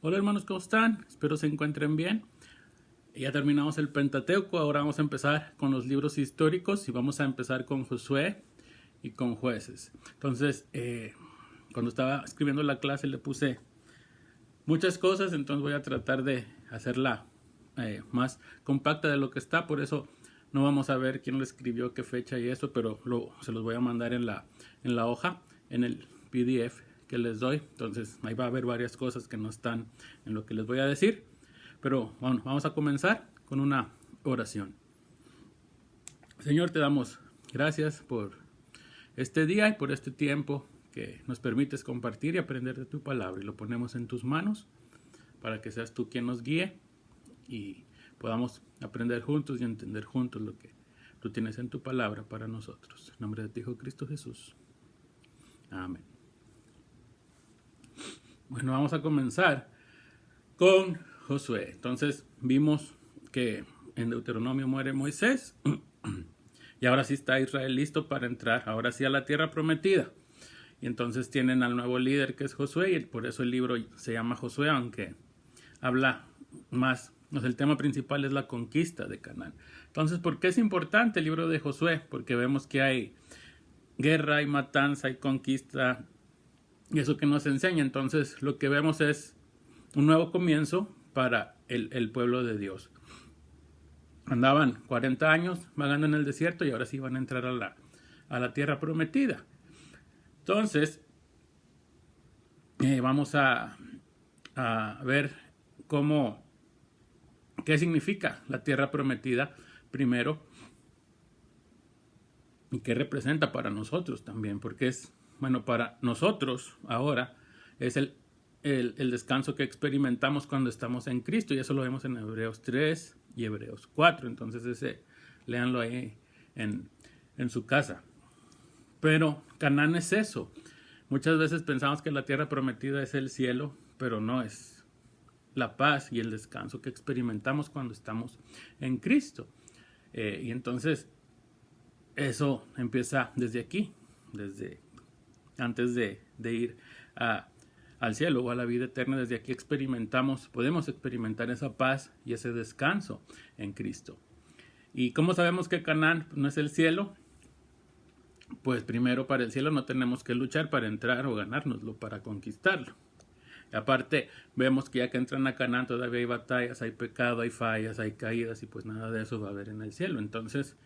Hola hermanos, ¿cómo están? Espero se encuentren bien. Ya terminamos el Pentateuco, ahora vamos a empezar con los libros históricos y vamos a empezar con Josué y con Jueces. Entonces, cuando estaba escribiendo la clase le puse muchas cosas, entonces voy a tratar de hacerla más compacta de lo que está, por eso no vamos a ver quién lo escribió, qué fecha y eso, pero se los voy a mandar en la hoja, en el PDF que les doy. Entonces ahí va a haber varias cosas que no están en lo que les voy a decir, pero bueno, vamos a comenzar con una oración. Señor, te damos gracias por este día y por este tiempo que nos permites compartir y aprender de tu palabra, y lo ponemos en tus manos para que seas tú quien nos guíe y podamos aprender juntos y entender juntos lo que tú tienes en tu palabra para nosotros. En nombre de tu Hijo Cristo Jesús. Amén. Bueno, vamos a comenzar con Josué. Entonces vimos que en Deuteronomio muere Moisés y ahora sí está Israel listo para entrar, ahora sí, a la tierra prometida. Y entonces tienen al nuevo líder que es Josué, y por eso el libro se llama Josué, aunque habla más, el tema principal es la conquista de Canaán. Entonces, ¿por qué es importante el libro de Josué? Porque vemos que hay guerra, hay matanza, hay conquista, y eso que nos enseña. Entonces, lo que vemos es un nuevo comienzo para el pueblo de Dios. Andaban 40 años vagando en el desierto y ahora sí van a entrar a la tierra prometida. Entonces, vamos a ver qué significa la tierra prometida primero y qué representa para nosotros también, porque es, bueno, para nosotros ahora es el descanso que experimentamos cuando estamos en Cristo, y eso lo vemos en Hebreos 3 y Hebreos 4, entonces léanlo ahí en su casa. Pero Canaán es eso. Muchas veces pensamos que la tierra prometida es el cielo, pero no, es la paz y el descanso que experimentamos cuando estamos en Cristo. Y entonces eso empieza desde aquí, desde antes de ir al cielo o a la vida eterna. Desde aquí podemos experimentar esa paz y ese descanso en Cristo. ¿Y cómo sabemos que Canaán no es el cielo? Pues primero, para el cielo no tenemos que luchar para entrar o ganárnoslo, para conquistarlo. Y aparte, vemos que ya que entran a Canaán todavía hay batallas, hay pecado, hay fallas, hay caídas, y pues nada de eso va a haber en el cielo. Entonces,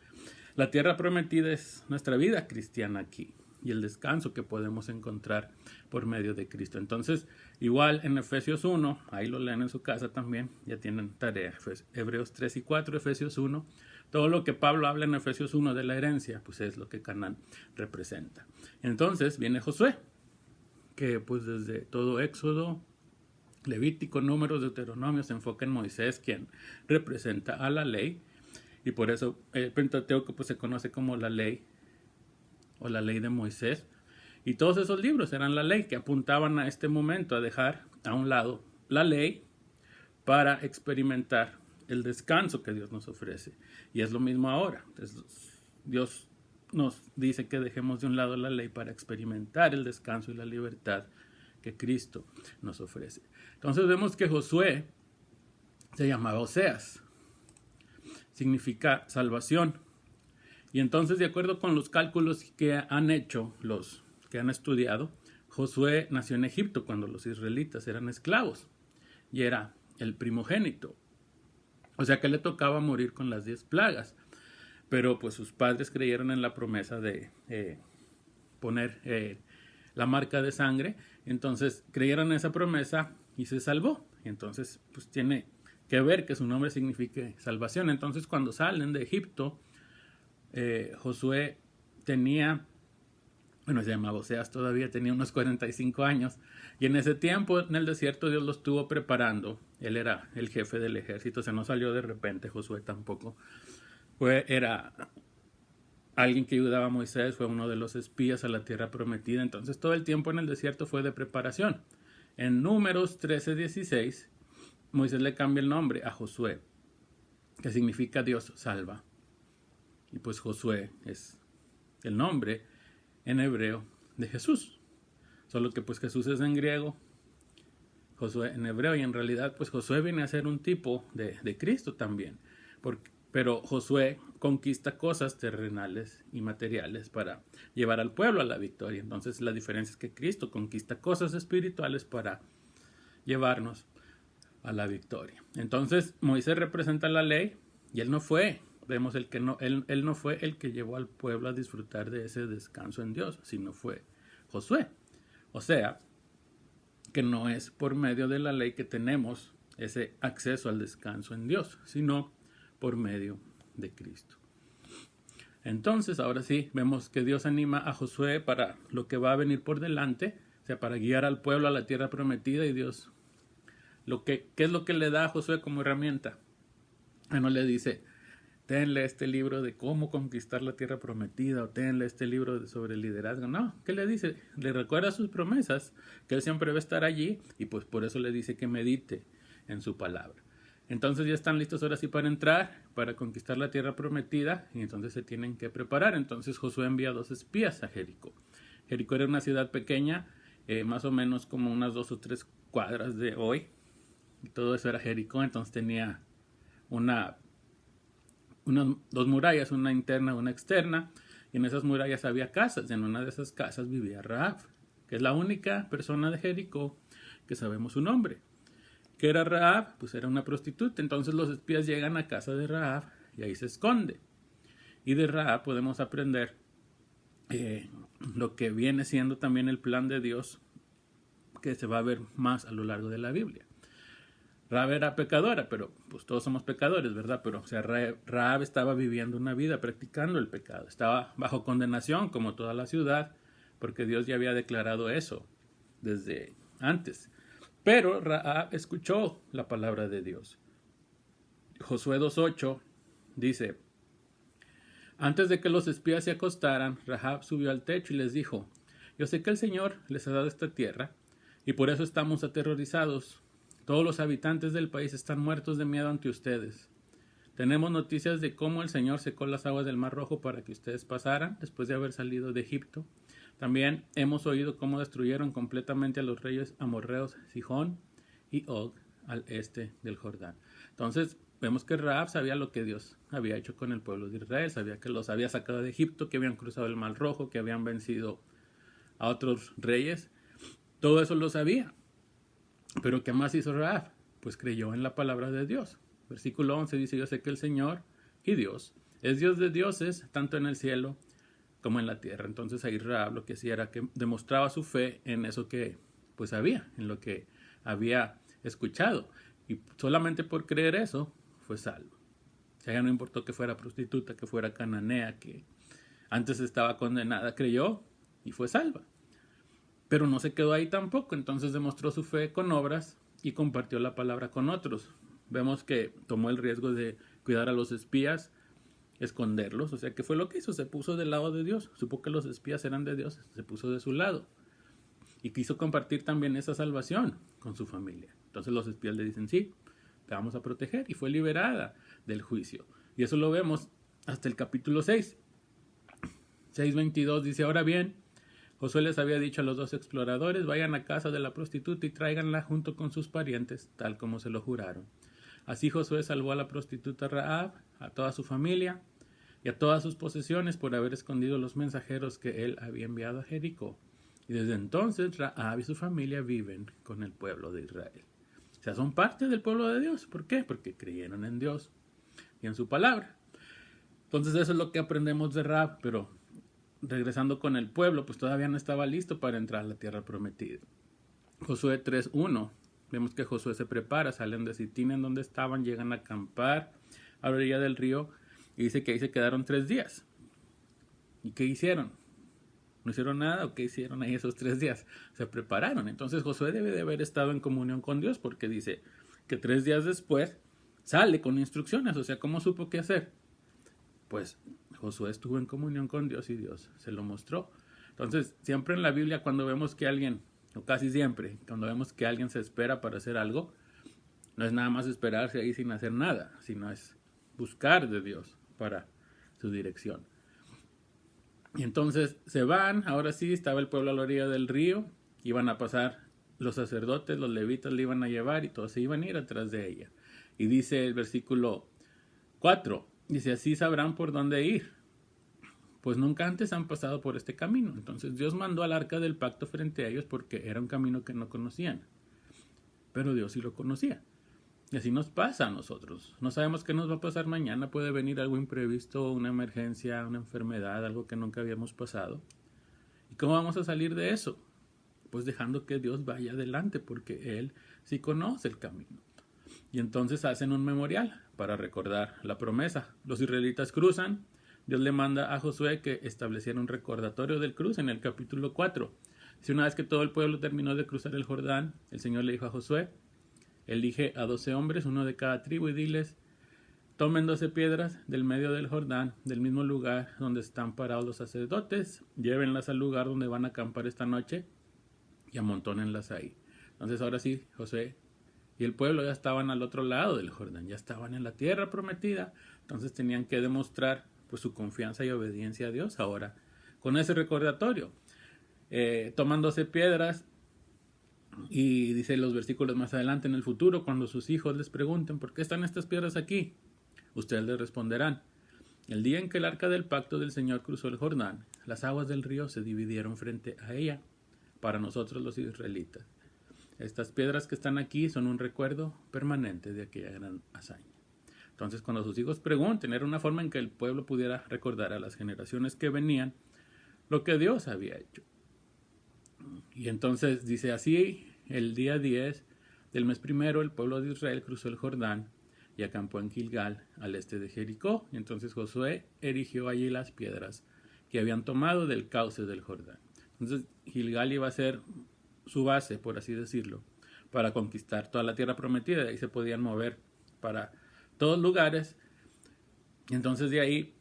la tierra prometida es nuestra vida cristiana aquí y el descanso que podemos encontrar por medio de Cristo. Entonces, igual en Efesios 1, ahí lo leen en su casa también, ya tienen tarea, Hebreos 3 y 4, Efesios 1, todo lo que Pablo habla en Efesios 1 de la herencia, pues es lo que Canaán representa. Entonces viene Josué, que pues desde todo Éxodo, Levítico, Números, Deuteronomio se enfoca en Moisés, quien representa a la ley, y por eso el Pentateuco pues se conoce como la ley o la ley de Moisés. Y todos esos libros eran la ley, que apuntaban a este momento, a dejar a un lado la ley para experimentar el descanso que Dios nos ofrece. Y es lo mismo ahora. Entonces, Dios nos dice que dejemos de un lado la ley para experimentar el descanso y la libertad que Cristo nos ofrece. Entonces vemos que Josué se llamaba Oseas. Significa salvación. Y entonces, de acuerdo con los cálculos que han hecho los que han estudiado, Josué nació en Egipto cuando los israelitas eran esclavos y era el primogénito. O sea que le tocaba morir con las 10 plagas. Pero pues sus padres creyeron en la promesa de poner la marca de sangre. Entonces creyeron en esa promesa y se salvó. Y entonces pues tiene que ver que su nombre signifique salvación. Entonces cuando salen de Egipto, Josué tenía, se llamaba Oseas todavía, tenía unos 45 años, y en ese tiempo en el desierto Dios lo estuvo preparando. Él era el jefe del ejército, o sea, no salió de repente. Josué tampoco era alguien que ayudaba a Moisés, fue uno de los espías a la tierra prometida. Entonces todo el tiempo en el desierto fue de preparación. En Números 13:16 Moisés le cambia el nombre a Josué, que significa Dios salva. Y pues Josué es el nombre en hebreo de Jesús. Solo que pues Jesús es en griego, Josué en hebreo, y en realidad pues Josué viene a ser un tipo de Cristo también, pero Josué conquista cosas terrenales y materiales para llevar al pueblo a la victoria. Entonces la diferencia es que Cristo conquista cosas espirituales para llevarnos a la victoria. Entonces Moisés representa la ley y él no fue, vemos él no fue el que llevó al pueblo a disfrutar de ese descanso en Dios, sino fue Josué. O sea, que no es por medio de la ley que tenemos ese acceso al descanso en Dios, sino por medio de Cristo. Entonces, ahora sí, vemos que Dios anima a Josué para lo que va a venir por delante, o sea, para guiar al pueblo a la tierra prometida, y Dios, ¿qué es lo que le da a Josué como herramienta? No le dice, tenle este libro de cómo conquistar la tierra prometida, o tenle este libro sobre liderazgo. No, ¿qué le dice? Le recuerda sus promesas, que él siempre va a estar allí, y pues por eso le dice que medite en su palabra. Entonces ya están listos ahora sí para entrar, para conquistar la tierra prometida, y entonces se tienen que preparar. Entonces Josué envía 2 espías a Jericó. Jericó era una ciudad pequeña, más o menos como unas 2 o 3 cuadras de hoy, y todo eso era Jericó. Entonces tenía dos murallas, una interna y una externa, y en esas murallas había casas. En una de esas casas vivía Rahab, que es la única persona de Jericó que sabemos su nombre. ¿Qué era Rahab? Pues era una prostituta. Entonces los espías llegan a casa de Rahab y ahí se esconde. Y de Rahab podemos aprender lo que viene siendo también el plan de Dios, que se va a ver más a lo largo de la Biblia. Rahab era pecadora, pero pues todos somos pecadores, ¿verdad? Pero o sea, Rahab estaba viviendo una vida practicando el pecado. Estaba bajo condenación como toda la ciudad, porque Dios ya había declarado eso desde antes. Pero Rahab escuchó la palabra de Dios. Josué 2:8 dice, antes de que los espías se acostaran, Rahab subió al techo y les dijo, yo sé que el Señor les ha dado esta tierra, y por eso estamos aterrorizados. Todos los habitantes del país están muertos de miedo ante ustedes. Tenemos noticias de cómo el Señor secó las aguas del Mar Rojo para que ustedes pasaran después de haber salido de Egipto. También hemos oído cómo destruyeron completamente a los reyes amorreos Sihón y Og al este del Jordán. Entonces vemos que Rahab sabía lo que Dios había hecho con el pueblo de Israel, sabía que los había sacado de Egipto, que habían cruzado el Mar Rojo, que habían vencido a otros reyes. Todo eso lo sabía. Pero ¿qué más hizo Rahab? Pues creyó en la palabra de Dios. Versículo 11 dice, yo sé que el Señor y Dios es Dios de dioses, tanto en el cielo como en la tierra. Entonces ahí Rahab lo que hacía era que demostraba su fe en eso que pues sabía, en lo que había escuchado. Y solamente por creer eso fue salvo. O sea, ya no importó que fuera prostituta, que fuera cananea, que antes estaba condenada, creyó y fue salva. Pero no se quedó ahí tampoco, entonces demostró su fe con obras y compartió la palabra con otros. Vemos que tomó el riesgo de cuidar a los espías, esconderlos, o sea, ¿qué fue lo que hizo? Se puso del lado de Dios, supo que los espías eran de Dios, se puso de su lado y quiso compartir también esa salvación con su familia. Entonces los espías le dicen, sí, te vamos a proteger, y fue liberada del juicio. Y eso lo vemos hasta el capítulo 6. 6:22 dice, ahora bien, Josué les había dicho a los 2 exploradores, vayan a casa de la prostituta y tráiganla junto con sus parientes, tal como se lo juraron. Así Josué salvó a la prostituta Rahab, a toda su familia y a todas sus posesiones por haber escondido los mensajeros que él había enviado a Jericó. Y desde entonces Rahab y su familia viven con el pueblo de Israel. O sea, son parte del pueblo de Dios. ¿Por qué? Porque creyeron en Dios y en su palabra. Entonces eso es lo que aprendemos de Rahab, pero regresando con el pueblo, pues todavía no estaba listo para entrar a la tierra prometida. Josué 3:1, vemos que Josué se prepara, salen de Sitín en donde estaban, llegan a acampar a la orilla del río, y dice que ahí se quedaron 3 días. ¿Y qué hicieron? ¿No hicieron nada? ¿O qué hicieron ahí esos 3 días? Se prepararon. Entonces Josué debe de haber estado en comunión con Dios, porque dice que 3 días después sale con instrucciones. O sea, ¿cómo supo qué hacer? Pues Josué estuvo en comunión con Dios y Dios se lo mostró. Entonces, siempre en la Biblia cuando vemos que alguien, o casi siempre, cuando vemos que alguien se espera para hacer algo, no es nada más esperarse ahí sin hacer nada, sino es buscar de Dios para su dirección. Y entonces se van, ahora sí, estaba el pueblo a la orilla del río, iban a pasar los sacerdotes, los levitas le iban a llevar y todos se iban a ir atrás de ella. Y dice el versículo 4, dice, así sabrán por dónde ir, pues nunca antes han pasado por este camino. Entonces Dios mandó al arca del pacto frente a ellos porque era un camino que no conocían, pero Dios sí lo conocía. Y así nos pasa a nosotros. No sabemos qué nos va a pasar mañana. Puede venir algo imprevisto, una emergencia, una enfermedad, algo que nunca habíamos pasado. ¿Y cómo vamos a salir de eso? Pues dejando que Dios vaya adelante, porque Él sí conoce el camino. Y entonces hacen un memorial para recordar la promesa. Los israelitas cruzan. Dios le manda a Josué que estableciera un recordatorio del cruce en el capítulo 4. Si una vez que todo el pueblo terminó de cruzar el Jordán, el Señor le dijo a Josué, elige a 12 hombres, uno de cada tribu, y diles, tomen 12 piedras del medio del Jordán, del mismo lugar donde están parados los sacerdotes, llévenlas al lugar donde van a acampar esta noche y amontónenlas ahí. Entonces ahora sí, Josué y el pueblo ya estaban al otro lado del Jordán, ya estaban en la tierra prometida, entonces tenían que demostrar pues su confianza y obediencia a Dios ahora con ese recordatorio. Toman 12 piedras y dice los versículos más adelante, en el futuro, cuando sus hijos les pregunten ¿por qué están estas piedras aquí? Ustedes les responderán, el día en que el arca del pacto del Señor cruzó el Jordán, las aguas del río se dividieron frente a ella, para nosotros los israelitas. Estas piedras que están aquí son un recuerdo permanente de aquella gran hazaña. Entonces, cuando sus hijos pregunten, era una forma en que el pueblo pudiera recordar a las generaciones que venían lo que Dios había hecho. Y entonces dice así, el día 10 del mes primero, el pueblo de Israel cruzó el Jordán y acampó en Gilgal, al este de Jericó. Y entonces Josué erigió allí las piedras que habían tomado del cauce del Jordán. Entonces Gilgal iba a ser su base, por así decirlo, para conquistar toda la tierra prometida. De ahí se podían mover para todos lugares. Y entonces de ahí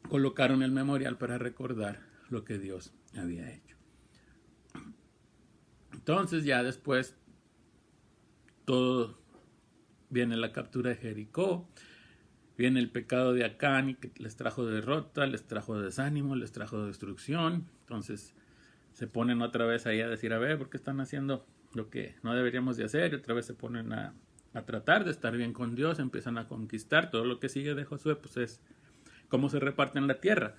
colocaron el memorial para recordar lo que Dios había hecho. Entonces ya después todo viene la captura de Jericó, viene el pecado de Acán y que les trajo derrota, les trajo desánimo, les trajo destrucción. Entonces se ponen otra vez ahí a decir, a ver, ¿por qué están haciendo lo que no deberíamos de hacer? Y otra vez se ponen a tratar de estar bien con Dios, empiezan a conquistar. Todo lo que sigue de Josué pues es cómo se reparten la tierra.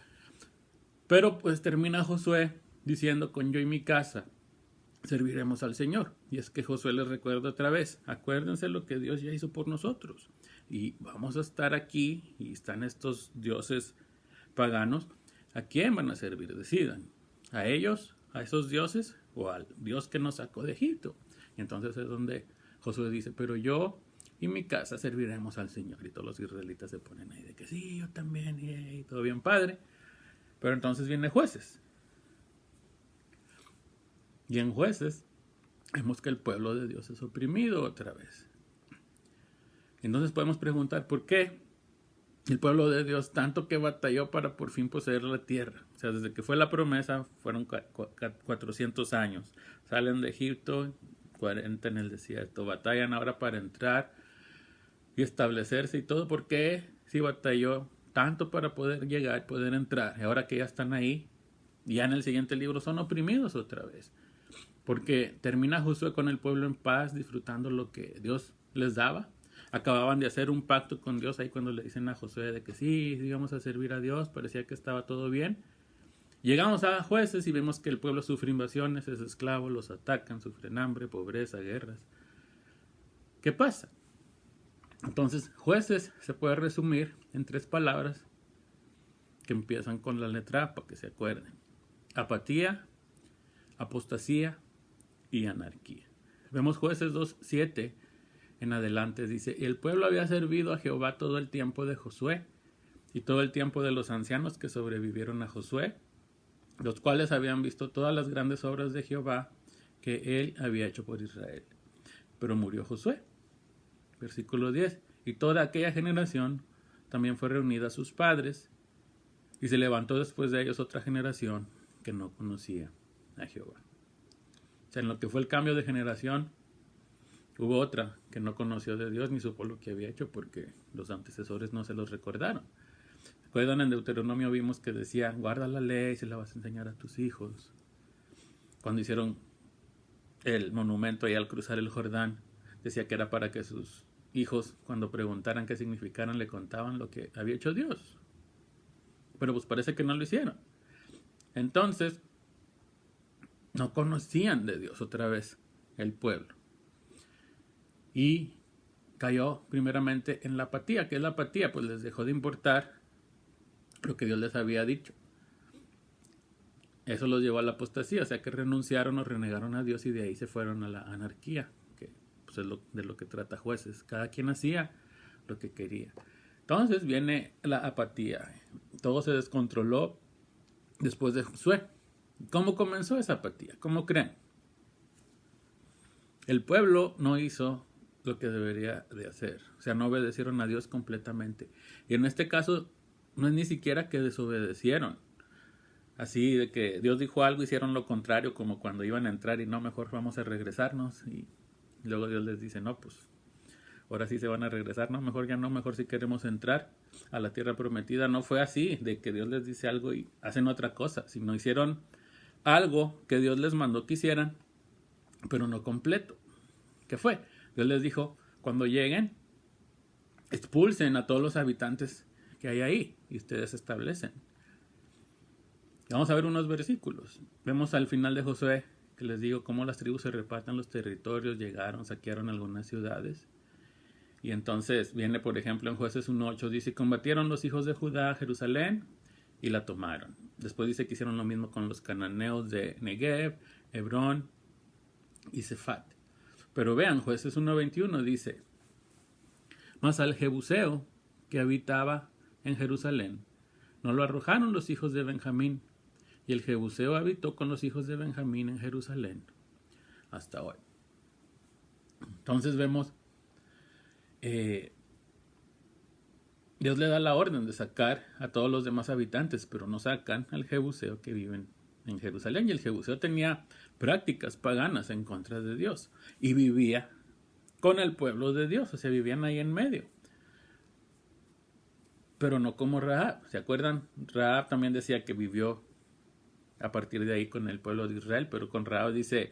Pero pues termina Josué diciendo, con yo y mi casa serviremos al Señor. Y es que Josué les recuerda otra vez, acuérdense lo que Dios ya hizo por nosotros. Y vamos a estar aquí, y están estos dioses paganos, ¿a quién van a servir? Decidan, ¿a ellos, a esos dioses, o al Dios que nos sacó de Egipto? Y entonces es donde Josué dice, pero yo y mi casa serviremos al Señor. Y todos los israelitas se ponen ahí de que sí, yo también, y todo bien padre. Pero entonces viene Jueces. Y en Jueces vemos que el pueblo de Dios es oprimido otra vez. Entonces podemos preguntar, ¿por qué el pueblo de Dios tanto que batalló para por fin poseer la tierra? O sea, desde que fue la promesa fueron 400 años. Salen de Egipto, 40 en el desierto. Batallan ahora para entrar y establecerse y todo. ¿Por qué si batalló tanto para poder llegar, poder entrar? Y ahora que ya están ahí, ya en el siguiente libro son oprimidos otra vez. Porque termina Josué con el pueblo en paz, disfrutando lo que Dios les daba. Acababan de hacer un pacto con Dios ahí cuando le dicen a Josué de que sí, íbamos a servir a Dios, parecía que estaba todo bien. Llegamos a Jueces y vemos que el pueblo sufre invasiones, es esclavo, los atacan, sufren hambre, pobreza, guerras. ¿Qué pasa? Entonces, Jueces se puede resumir en 3 palabras que empiezan con la letra A para que se acuerden. Apatía, apostasía y anarquía. Vemos Jueces 2:7 en adelante, dice, el pueblo había servido a Jehová todo el tiempo de Josué y todo el tiempo de los ancianos que sobrevivieron a Josué, los cuales habían visto todas las grandes obras de Jehová que él había hecho por Israel. Pero murió Josué. Versículo 10. Y toda aquella generación también fue reunida a sus padres, y se levantó después de ellos otra generación que no conocía a Jehová. O sea, en lo que fue el cambio de generación, hubo otra que no conoció de Dios ni supo lo que había hecho porque los antecesores no se los recordaron. ¿Recuerdan? En Deuteronomio vimos que decía, guarda la ley, se la vas a enseñar a tus hijos. Cuando hicieron el monumento ahí al cruzar el Jordán. Decía que era para que sus hijos, cuando preguntaran qué significaran, le contaban lo que había hecho Dios. Pero pues parece que no lo hicieron. Entonces, no conocían de Dios otra vez el pueblo. Y cayó primeramente en la apatía. ¿Qué es la apatía? Pues les dejó de importar lo que Dios les había dicho. Eso los llevó a la apostasía, o sea que renunciaron o renegaron a Dios y de ahí se fueron a la anarquía, que pues es de lo que trata Jueces. Cada quien hacía lo que quería. Entonces viene la apatía. Todo se descontroló después de Josué. ¿Cómo comenzó esa apatía? ¿Cómo creen? El pueblo no hizo lo que debería de hacer. O sea, no obedecieron a Dios completamente. Y en este caso no es ni siquiera que desobedecieron. Así de que Dios dijo algo, hicieron lo contrario, como cuando iban a entrar y no, mejor vamos a regresarnos. Y luego Dios les dice, no, pues ahora sí se van a regresar, no, mejor ya no, mejor si queremos entrar a la tierra prometida. No fue así, de que Dios les dice algo y hacen otra cosa, sino hicieron algo que Dios les mandó que hicieran, pero no completo. ¿Qué fue? Dios les dijo, cuando lleguen, expulsen a todos los habitantes que hay ahí y ustedes se establecen. Vamos a ver unos versículos. Vemos al final de Josué que les digo cómo las tribus se reparten los territorios, llegaron, saquearon algunas ciudades. Y entonces viene, por ejemplo, en Jueces 1:8, dice, combatieron los hijos de Judá a Jerusalén y la tomaron. Después dice que hicieron lo mismo con los cananeos de Negev, Hebrón y Cefat. Pero vean, Jueces 1:21 dice, mas al Jebuseo que habitaba en Jerusalén, no lo arrojaron los hijos de Benjamín, y el Jebuseo habitó con los hijos de Benjamín en Jerusalén hasta hoy. Entonces vemos, Dios le da la orden de sacar a todos los demás habitantes, pero no sacan al Jebuseo que viven en Jerusalén. Y el Jebuseo tenía prácticas paganas en contra de Dios y vivía con el pueblo de Dios, o sea, vivían ahí en medio. Pero no como Rahab. ¿Se acuerdan? Rahab también decía que vivió a partir de ahí con el pueblo de Israel, pero con Rahab dice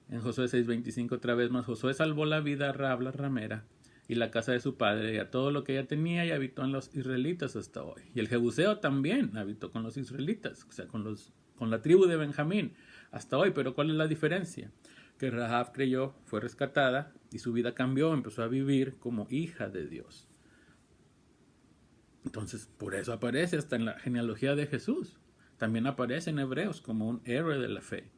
en Josué 6:25 otra vez más, Josué salvó la vida a Rahab la ramera y la casa de su padre y a todo lo que ella tenía y habitó en los israelitas hasta hoy. Y el Jebuseo también habitó con los israelitas, o sea, con la tribu de Benjamín hasta hoy. Pero ¿cuál es la diferencia? Que Rahab creyó, fue rescatada y su vida cambió, empezó a vivir como hija de Dios. Entonces, por eso aparece hasta en la genealogía de Jesús. También aparece en Hebreos como un héroe de la fe.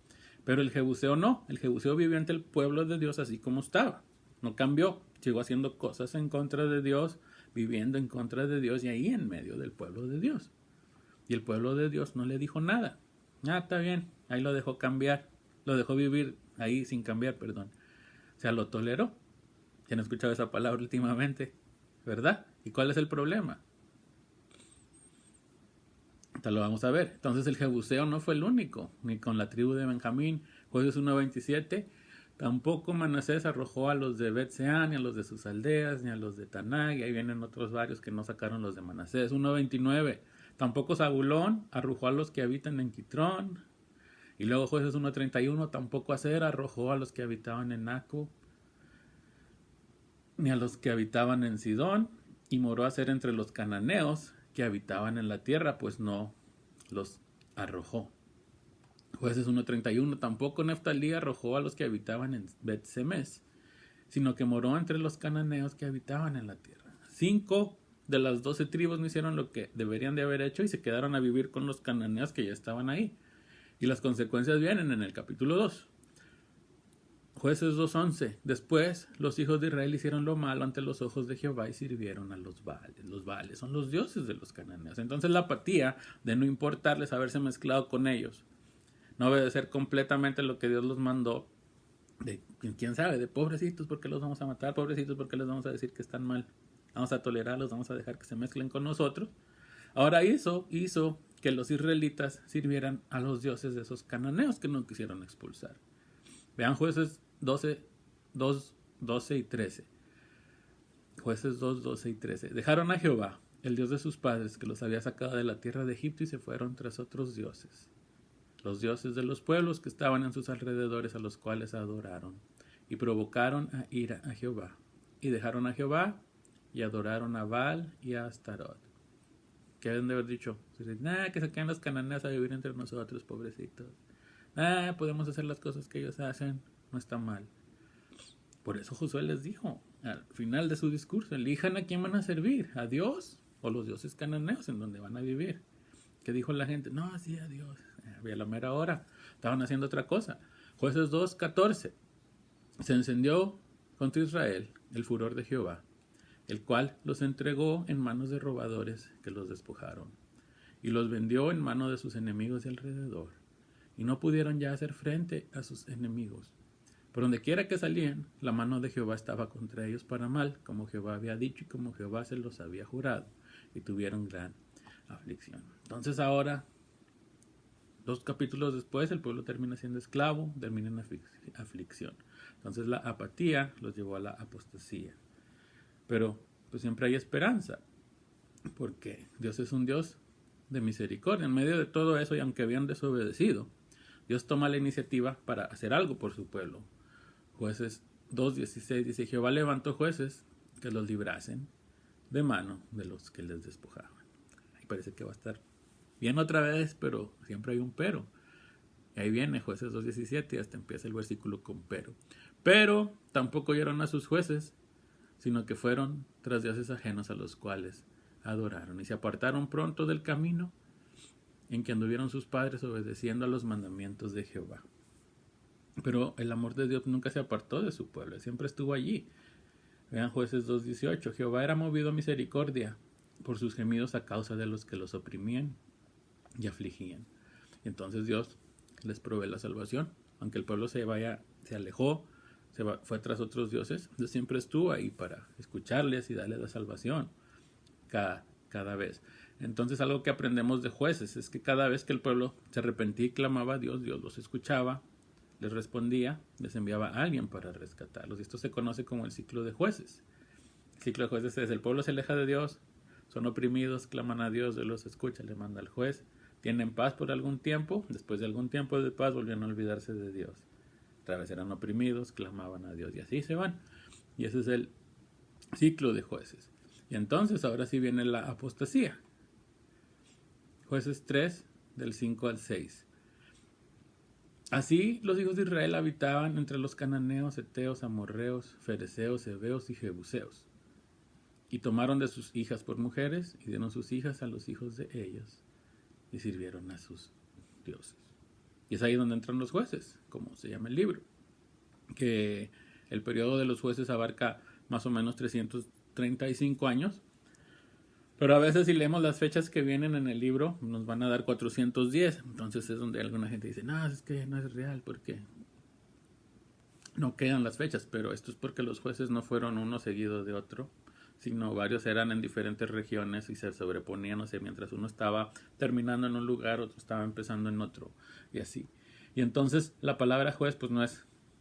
Pero el Jebuseo no. El Jebuseo vivió ante el pueblo de Dios así como estaba. No cambió. Siguió haciendo cosas en contra de Dios, viviendo en contra de Dios y ahí en medio del pueblo de Dios. Y el pueblo de Dios no le dijo nada. Ah, está bien. Ahí lo dejó cambiar. Lo dejó vivir ahí sin cambiar, perdón. O sea, lo toleró. Ya han escuchado esa palabra últimamente, ¿verdad? ¿Y cuál es el problema? Ahorita lo vamos a ver. Entonces el Jebuseo no fue el único, ni con la tribu de Benjamín. Jueces 1:27. Tampoco Manasés arrojó a los de Bet-Seán, ni a los de sus aldeas, ni a los de Tanag. Y ahí vienen otros varios que no sacaron los de Manasés. 1:29. Tampoco Zabulón arrojó a los que habitan en Quitrón. Y luego Jueces 1:31. Tampoco Aser arrojó a los que habitaban en Naco, ni a los que habitaban en Sidón. Y moró Aser entre los cananeos que habitaban en la tierra, pues no los arrojó. Jueces 1:31. Tampoco Neftalí arrojó a los que habitaban en Bet-Semes, sino que moró entre los cananeos que habitaban en la tierra. 5 de las 12 tribus no hicieron lo que deberían de haber hecho y se quedaron a vivir con los cananeos que ya estaban ahí. Y las consecuencias vienen en el capítulo 2. Jueces 2:11. Después los hijos de Israel hicieron lo malo ante los ojos de Jehová y sirvieron a los Baales. Los Baales son los dioses de los cananeos. Entonces la apatía de no importarles haberse mezclado con ellos, no obedecer completamente lo que Dios los mandó, de quién sabe, de pobrecitos, ¿por qué los vamos a matar? Pobrecitos, ¿por qué les vamos a decir que están mal? Vamos a tolerarlos, vamos a dejar que se mezclen con nosotros. Ahora hizo que los israelitas sirvieran a los dioses de esos cananeos que no quisieron expulsar. Vean Jueces 12 y 13. Jueces 2, 12 y 13. Dejaron a Jehová, el Dios de sus padres, que los había sacado de la tierra de Egipto, y se fueron tras otros dioses. los dioses de los pueblos que estaban en sus alrededores, a los cuales adoraron, y provocaron a ira a Jehová, y dejaron a Jehová, y adoraron a Baal y a Astarot. ¿Qué deben de haber dicho? Que se queden los cananeos a vivir entre nosotros, pobrecitos. Podemos hacer las cosas que ellos hacen, no está mal. Por eso Josué les dijo, al final de su discurso, elijan a quién van a servir, a Dios o los dioses cananeos en donde van a vivir. ¿Qué dijo la gente? No, sí, a Dios. A la mera hora estaban haciendo otra cosa. Jueces 2:14. Se encendió contra Israel el furor de Jehová, el cual los entregó en manos de robadores que los despojaron, y los vendió en mano de sus enemigos de alrededor, y no pudieron ya hacer frente a sus enemigos. Por donde quiera que salían, la mano de Jehová estaba contra ellos para mal, como Jehová había dicho y como Jehová se los había jurado, y tuvieron gran aflicción. Entonces ahora, 2 capítulos después, el pueblo termina siendo esclavo, termina en aflicción. Entonces la apatía los llevó a la apostasía. Pero pues siempre hay esperanza, porque Dios es un Dios de misericordia. En medio de todo eso, y aunque habían desobedecido, Dios toma la iniciativa para hacer algo por su pueblo. Jueces 2:16 dice, Jehová levantó jueces que los librasen de mano de los que les despojaban. Ahí parece que va a estar bien otra vez, pero siempre hay un pero. Y ahí viene Jueces 2:17 y hasta empieza el versículo con pero. Pero tampoco oyeron a sus jueces, sino que fueron tras dioses ajenos a los cuales adoraron, y se apartaron pronto del camino en que anduvieron sus padres, obedeciendo a los mandamientos de Jehová. Pero el amor de Dios nunca se apartó de su pueblo, siempre estuvo allí. Vean Jueces 2:18, Jehová era movido a misericordia por sus gemidos a causa de los que los oprimían y afligían. Y entonces Dios les provee la salvación, aunque el pueblo se alejó, fue tras otros dioses, Dios siempre estuvo ahí para escucharles y darles la salvación cada vez. Entonces algo que aprendemos de Jueces es que cada vez que el pueblo se arrepentía y clamaba a Dios, Dios los escuchaba, les respondía, les enviaba a alguien para rescatarlos. Y esto se conoce como el ciclo de Jueces. El ciclo de Jueces es: el pueblo se aleja de Dios, son oprimidos, claman a Dios, Dios los escucha, le manda al juez, tienen paz por algún tiempo, después de algún tiempo de paz volvían a olvidarse de Dios. Otra vez eran oprimidos, clamaban a Dios y así se van. Y ese es el ciclo de Jueces. Y entonces ahora sí viene la apostasía. Jueces 3, del 5 al 6. Así los hijos de Israel habitaban entre los cananeos, heteos, amorreos, fereceos, heveos y jebuseos. Y tomaron de sus hijas por mujeres y dieron sus hijas a los hijos de ellos y sirvieron a sus dioses. Y es ahí donde entran los jueces, como se llama el libro. Que el periodo de los jueces abarca más o menos 335 años. Pero a veces si leemos las fechas que vienen en el libro, nos van a dar 410. Entonces es donde alguna gente dice, no, es que no es real porque no quedan las fechas. Pero esto es porque los jueces no fueron uno seguido de otro, sino varios eran en diferentes regiones y se sobreponían, mientras uno estaba terminando en un lugar, otro estaba empezando en otro, y así. Y entonces la palabra juez pues no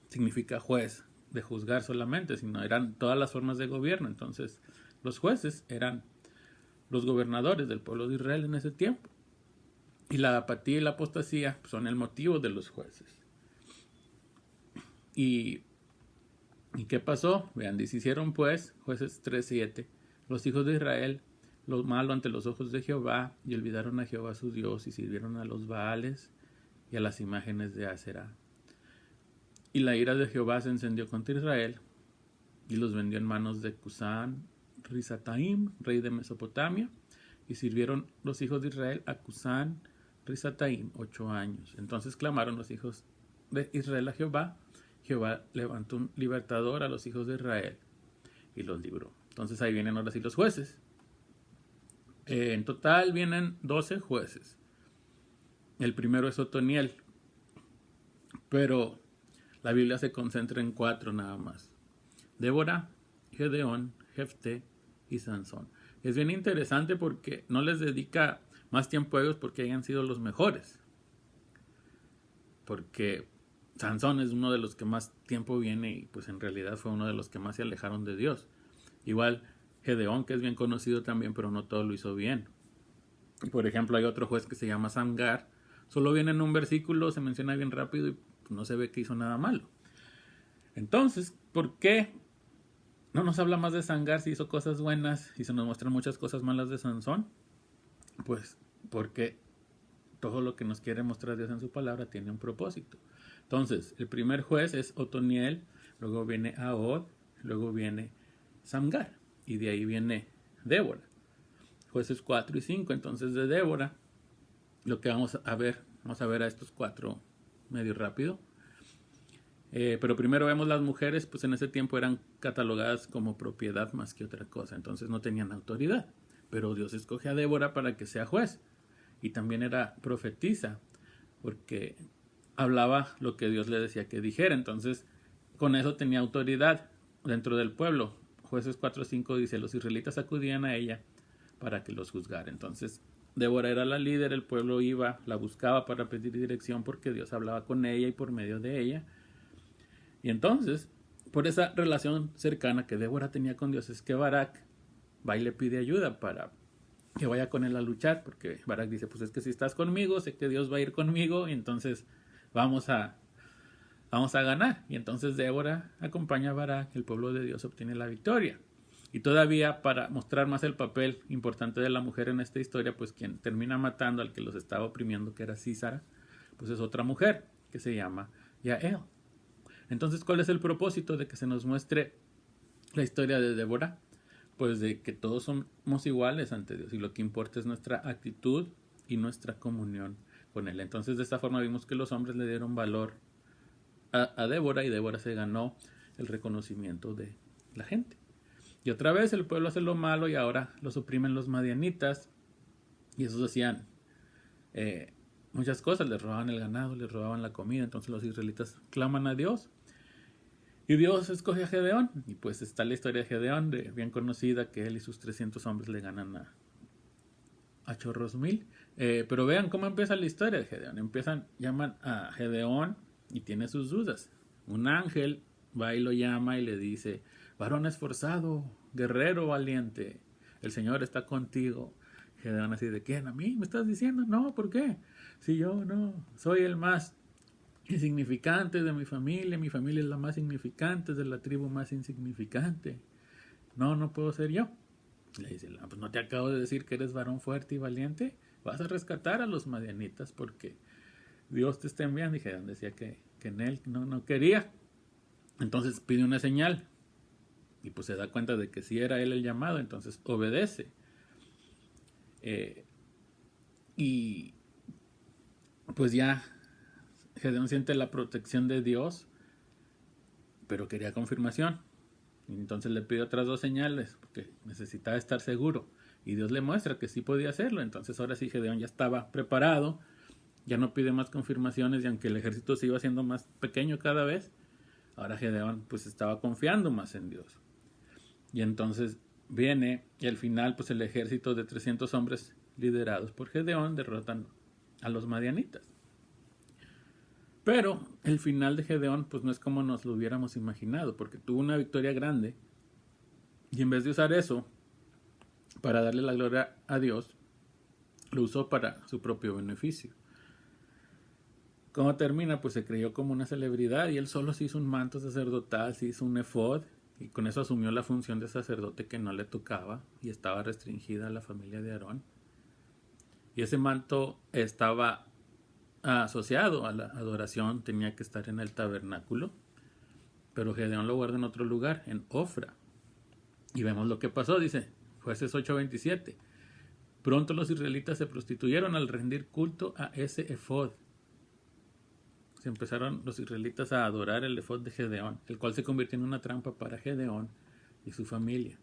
significa juez de juzgar solamente, sino eran todas las formas de gobierno. Entonces los jueces eran los gobernadores del pueblo de Israel en ese tiempo. Y la apatía y la apostasía son el motivo de los jueces. ¿Y qué pasó? Vean, hicieron pues, Jueces 3:7, los hijos de Israel lo malo ante los ojos de Jehová, y olvidaron a Jehová su Dios, y sirvieron a los Baales y a las imágenes de Aserá. Y la ira de Jehová se encendió contra Israel, y los vendió en manos de Cusán Risataim, rey de Mesopotamia, y sirvieron los hijos de Israel a Cusán Risataim 8 años. Entonces clamaron los hijos de Israel a Jehová. Jehová levantó un libertador a los hijos de Israel y los libró. Entonces ahí vienen ahora sí los jueces. En total vienen 12 jueces. El primero es Otoniel, pero la Biblia se concentra en 4 nada más: Débora, Gedeón, Jefté y Sansón. Es bien interesante porque no les dedica más tiempo a ellos porque hayan sido los mejores. Porque Sansón es uno de los que más tiempo viene y pues en realidad fue uno de los que más se alejaron de Dios. Igual Gedeón, que es bien conocido también, pero no todo lo hizo bien. Y por ejemplo hay otro juez que se llama Samgar, solo viene en un versículo, se menciona bien rápido y no se ve que hizo nada malo. Entonces, ¿por qué no nos habla más de Sangar si hizo cosas buenas y se nos muestran muchas cosas malas de Sansón? Pues porque todo lo que nos quiere mostrar Dios en su palabra tiene un propósito. Entonces, el primer juez es Otoniel, luego viene Ahod, luego viene Samgar, y de ahí viene Débora. Jueces 4 y 5. Entonces, de Débora, lo que vamos a ver a estos 4 medio rápido. Pero primero vemos las mujeres, pues en ese tiempo eran catalogadas como propiedad más que otra cosa, entonces no tenían autoridad. Pero Dios escoge a Débora para que sea juez, y también era profetisa, porque hablaba lo que Dios le decía que dijera, entonces con eso tenía autoridad dentro del pueblo. Jueces 4:5 dice, los israelitas acudían a ella para que los juzgara. Entonces Débora era la líder, el pueblo iba, la buscaba para pedir dirección porque Dios hablaba con ella y por medio de ella. Y entonces, por esa relación cercana que Débora tenía con Dios, es que Barak va y le pide ayuda para que vaya con él a luchar, porque Barak dice, pues es que si estás conmigo, sé que Dios va a ir conmigo, y entonces vamos a ganar. Y entonces Débora acompaña a Barak, el pueblo de Dios obtiene la victoria. Y todavía para mostrar más el papel importante de la mujer en esta historia, pues quien termina matando al que los estaba oprimiendo, que era Sísara, pues es otra mujer que se llama Yael. Entonces, ¿cuál es el propósito de que se nos muestre la historia de Débora? Pues de que todos somos iguales ante Dios y lo que importa es nuestra actitud y nuestra comunión con Él. Entonces, de esta forma vimos que los hombres le dieron valor a Débora, y Débora se ganó el reconocimiento de la gente. Y otra vez el pueblo hace lo malo y ahora los oprimen los madianitas, y esos hacían muchas cosas, les robaban el ganado, les robaban la comida. Entonces los israelitas claman a Dios y Dios escoge a Gedeón, y pues está la historia de Gedeón, bien conocida, que él y sus 300 hombres le ganan a chorros mil. Pero vean cómo empieza la historia de Gedeón. Llaman a Gedeón y tiene sus dudas. Un ángel va y lo llama y le dice, varón esforzado, guerrero valiente, el Señor está contigo. Gedeón así de, ¿quién? ¿A mí? ¿Me estás diciendo? No, ¿por qué? Si yo no, soy el más insignificante de mi familia es la más insignificante, es de la tribu más insignificante. No puedo ser yo. Le dice, pues no te acabo de decir que eres varón fuerte y valiente, vas a rescatar a los madianitas porque Dios te está enviando. Y Gedeón decía que en él no quería. Entonces pide una señal y pues se da cuenta de que si era él el llamado, entonces obedece. Y pues ya Gedeón siente la protección de Dios, pero quería confirmación. Y entonces le pide otras 2 señales, porque necesitaba estar seguro. Y Dios le muestra que sí podía hacerlo. Entonces ahora sí Gedeón ya estaba preparado, ya no pide más confirmaciones, y aunque el ejército se iba haciendo más pequeño cada vez, ahora Gedeón pues estaba confiando más en Dios. Y entonces viene, y al final pues el ejército de 300 hombres liderados por Gedeón derrotan a los madianitas. Pero el final de Gedeón pues no es como nos lo hubiéramos imaginado, porque tuvo una victoria grande y en vez de usar eso para darle la gloria a Dios, lo usó para su propio beneficio. ¿Cómo termina? Pues se creyó como una celebridad y él solo se hizo un manto sacerdotal, se hizo un efod, y con eso asumió la función de sacerdote que no le tocaba y estaba restringida a la familia de Aarón. Y ese manto estaba asociado a la adoración, tenía que estar en el tabernáculo, pero Gedeón lo guarda en otro lugar, en Ofra. Y vemos lo que pasó, dice Jueces 8:27. Pronto los israelitas se prostituyeron al rendir culto a ese efod. Se empezaron los israelitas a adorar el efod de Gedeón, el cual se convirtió en una trampa para Gedeón y su familia.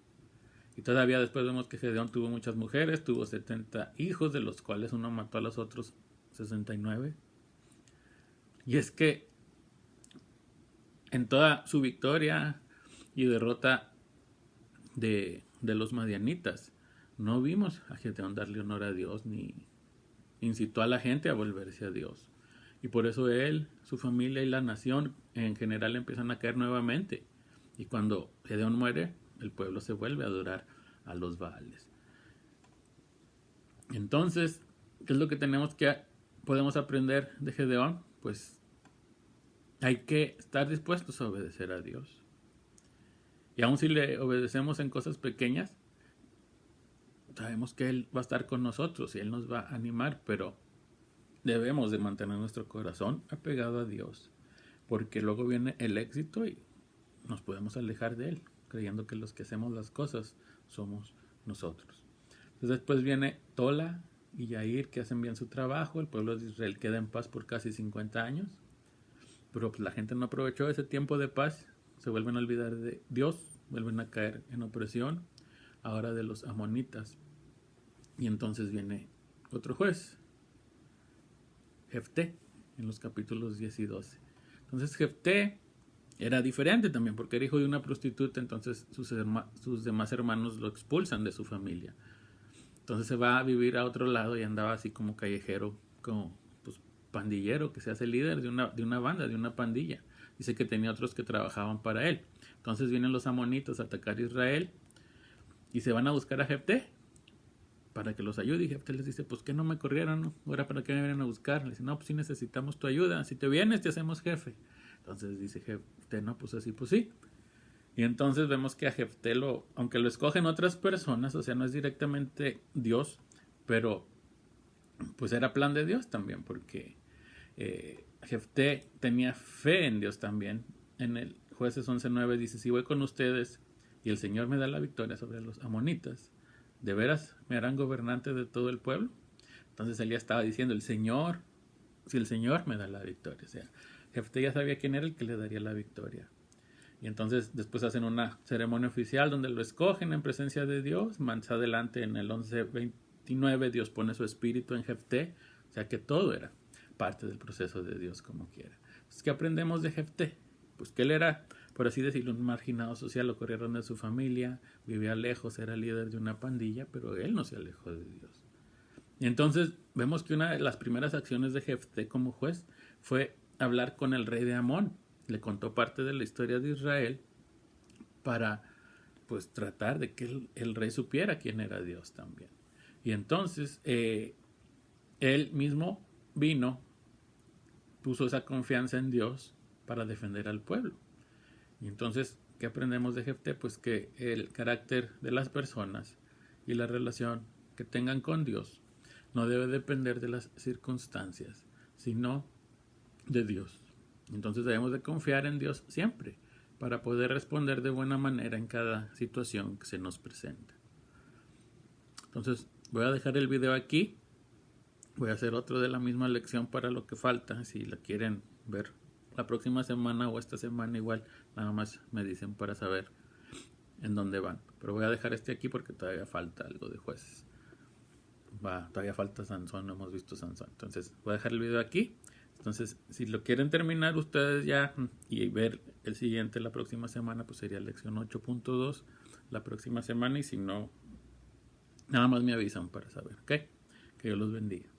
Y todavía después vemos que Gedeón tuvo muchas mujeres, tuvo 70 hijos, de los cuales uno mató a los otros 69. Y es que en toda su victoria y derrota de los madianitas, no vimos a Gedeón darle honor a Dios ni incitó a la gente a volverse a Dios. Y por eso él, su familia y la nación en general empiezan a caer nuevamente. Y cuando Gedeón muere, el pueblo se vuelve a adorar a los Baales. Entonces, ¿qué es lo que tenemos que podemos aprender de Gedeón? Pues hay que estar dispuestos a obedecer a Dios. Y aun si le obedecemos en cosas pequeñas, sabemos que Él va a estar con nosotros y Él nos va a animar, pero debemos de mantener nuestro corazón apegado a Dios, porque luego viene el éxito y nos podemos alejar de Él, creyendo que los que hacemos las cosas somos nosotros. Entonces después viene Tola y Yair, que hacen bien su trabajo. El pueblo de Israel queda en paz por casi 50 años, pero pues la gente no aprovechó ese tiempo de paz, se vuelven a olvidar de Dios, vuelven a caer en opresión, ahora de los amonitas. Y entonces viene otro juez, Jefté, en los capítulos 10 y 12. Entonces Jefté era diferente también, porque era hijo de una prostituta, entonces sus demás hermanos lo expulsan de su familia. Entonces se va a vivir a otro lado y andaba así como callejero, como pues, pandillero, que se hace líder de una banda, de una pandilla. Dice que tenía otros que trabajaban para él. Entonces vienen los amonitas a atacar a Israel y se van a buscar a Jefté para que los ayude. Y Jefté les dice, pues que no me corrieron, ahora para qué me vienen a buscar. Le dice, no, pues sí necesitamos tu ayuda, si te vienes te hacemos jefe. Entonces dice Jefté, no, pues así, pues sí. Y entonces vemos que a Jefté, aunque lo escogen otras personas, o sea, no es directamente Dios, pero pues era plan de Dios también, porque Jefté tenía fe en Dios también. En el Jueces 11:9 dice, si voy con ustedes y el Señor me da la victoria sobre los amonitas, ¿de veras me harán gobernante de todo el pueblo? Entonces él ya estaba diciendo, si el Señor me da la victoria. O sea, Jefté ya sabía quién era el que le daría la victoria. Y entonces después hacen una ceremonia oficial donde lo escogen en presencia de Dios. Más adelante en el 11:29 Dios pone su espíritu en Jefté. O sea que todo era parte del proceso de Dios como quiera. Entonces, ¿qué aprendemos de Jefté? Pues que él era, por así decirlo, un marginado social, lo corrieron de su familia, vivía lejos, era líder de una pandilla, pero él no se alejó de Dios. Y entonces vemos que una de las primeras acciones de Jefté como juez fue hablar con el rey de Amón. Le contó parte de la historia de Israel para pues tratar de que el rey supiera quién era Dios también. Y entonces él mismo vino, puso esa confianza en Dios para defender al pueblo. Y entonces, ¿qué aprendemos de Jefté? Pues que el carácter de las personas y la relación que tengan con Dios no debe depender de las circunstancias, sino de Dios. Entonces debemos de confiar en Dios siempre para poder responder de buena manera en cada situación que se nos presenta. Entonces voy a dejar el video aquí. Voy a hacer otro de la misma lección para lo que falta. Si la quieren ver la próxima semana o esta semana igual, nada más me dicen para saber en dónde van. Pero voy a dejar este aquí porque todavía falta algo de jueces. Todavía falta Sansón, no hemos visto Sansón. Entonces voy a dejar el video aquí. Entonces, si lo quieren terminar ustedes ya y ver el siguiente la próxima semana, pues sería lección 8.2 la próxima semana. Y si no, nada más me avisan para saber, ¿ok? Que Dios los bendiga.